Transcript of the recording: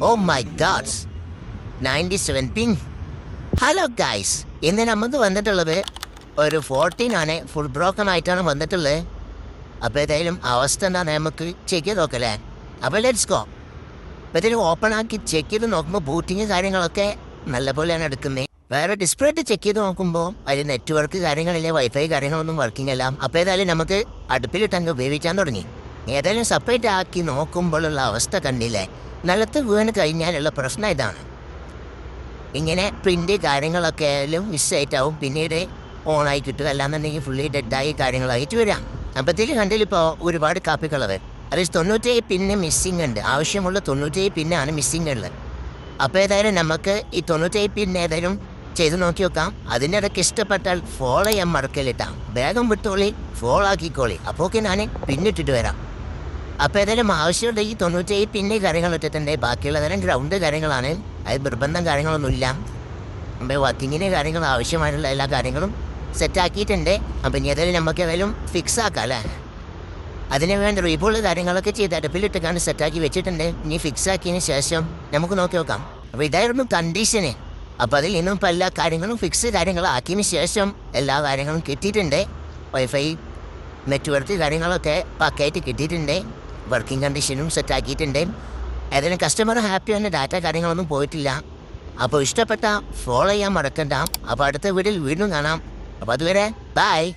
Oh my gods 97 pin. Hello guys, ഇന്ന് നമുക്ക് വന്നിട്ടുള്ളത് ഒരു 14 ആണ്. ഫുൾ ബ്രോക്കൺ ആയിട്ടാണ് വന്നിട്ടുള്ളത്. അപ്പോൾ ഏതായാലും അവസ്ഥ എന്താ നമുക്ക് ചെക്ക് ചെയ്ത് നോക്കല്ലേ. അപ്പോൾ ലെറ്റ്സ് ഗോ. അപ്പോൾ ഇതിൽ ഓപ്പൺ ആക്കി ചെക്ക് ചെയ്ത് നോക്കുമ്പോൾ ബൂട്ടിങ് കാര്യങ്ങളൊക്കെ നല്ലപോലെയാണ് എടുക്കുന്നത്. വേറെ ഡിസ്പ്ലേ ആയിട്ട് ചെക്ക് ചെയ്ത് നോക്കുമ്പോൾ അതിൽ നെറ്റ്വർക്ക് കാര്യങ്ങളില്ല, വൈഫൈ കാര്യങ്ങളൊന്നും വർക്കിംഗ് അല്ല. അപ്പോൾ ഏതായാലും നമുക്ക് അടുപ്പിലിട്ടങ്ങ് ഉപയോഗിക്കാൻ തുടങ്ങി. ഏതായാലും സെപ്പറേറ്റ് ആക്കി നോക്കുമ്പോഴുള്ള അവസ്ഥ കണ്ടില്ലേ. നിലത്ത് വീണ് കഴിഞ്ഞാലുള്ള പ്രശ്നം ഇതാണ്. ഇങ്ങനെ പ്രിൻ്റ് കാര്യങ്ങളൊക്കെ ആയാലും മിസ്സായിട്ടാവും, പിന്നീട് ഓണായി കിട്ടുക, അല്ലാന്നുണ്ടെങ്കിൽ ഫുള്ളി ഡെഡായി കാര്യങ്ങളായിട്ട് വരാം. അപ്പത്തിൽ കണ്ടിലിപ്പോൾ ഒരുപാട് കാപ്പികളവ് അത് 97 പിന്ന് മിസ്സിങ് ഉണ്ട്. ആവശ്യമുള്ള 97 പിന്നാണ് മിസ്സിങ് ഉള്ളത്. അപ്പോൾ ഏതായാലും നമുക്ക് ഈ 97 പിന്ന് ഏതായാലും ചെയ്ത് നോക്കി നോക്കാം. അതിനിടയ്ക്ക് ഇഷ്ടപ്പെട്ടാൽ ഫോളോ ചെയ്യാൻ മറക്കലിട്ടാം. വേഗം വിട്ടോളി, ഫോളോ ആക്കിക്കോളി. അപ്പോൾ ഞാൻ പിന്നിട്ടിട്ട് വരാം. അപ്പോൾ ഏതായാലും ആവശ്യമുള്ള ഈ 97 പിന്നേ കാര്യങ്ങൾ ഇട്ടിട്ടുണ്ട്. ബാക്കിയുള്ള തരം ഗ്രൗണ്ട് കാര്യങ്ങളാണ്. അത് നിർബന്ധം കാര്യങ്ങളൊന്നുമില്ല. അപ്പോൾ വർക്കിങ്ങിന് കാര്യങ്ങൾ ആവശ്യമായിട്ടുള്ള എല്ലാ കാര്യങ്ങളും സെറ്റാക്കിയിട്ടുണ്ട്. അപ്പം ഇനി ഏതായാലും നമുക്ക് ഏതായാലും ഫിക്സ് ആക്കാം അല്ലേ. അതിന് വേണ്ട റീബോൾ കാര്യങ്ങളൊക്കെ ചെയ്ത് അടുപ്പിലിട്ടൊക്കെയാണ് സെറ്റാക്കി വെച്ചിട്ടുണ്ട്. ഇനി ഫിക്സ് ആക്കിയതിന് ശേഷം നമുക്ക് നോക്കി നോക്കാം. അപ്പോൾ ഇതായിരുന്നു കണ്ടീഷന്. അപ്പോൾ അതിൽ നിന്നും ഇപ്പോൾ എല്ലാ കാര്യങ്ങളും ഫിക്സ് കാര്യങ്ങളാക്കിയതിന് ശേഷം എല്ലാ കാര്യങ്ങളും കിട്ടിയിട്ടുണ്ട്. വൈഫൈ നെറ്റ്വർക്ക് കാര്യങ്ങളൊക്കെ പക്കയായിട്ട് കിട്ടിയിട്ടുണ്ട്. വർക്കിംഗ് കണ്ടീഷനും സെറ്റാക്കിയിട്ടുണ്ട്. ഏതായാലും കസ്റ്റമർ ഹാപ്പിയാണ്. ഡാറ്റ കാര്യങ്ങളൊന്നും പോയിട്ടില്ല. അപ്പോൾ ഇഷ്ടപ്പെട്ട ഫോളോ ചെയ്യാൻ മറക്കണ്ട. അപ്പോൾ അടുത്ത വീഡിയോയിൽ വീണ്ടും കാണാം. അപ്പോൾ അതുവരെ ബൈ.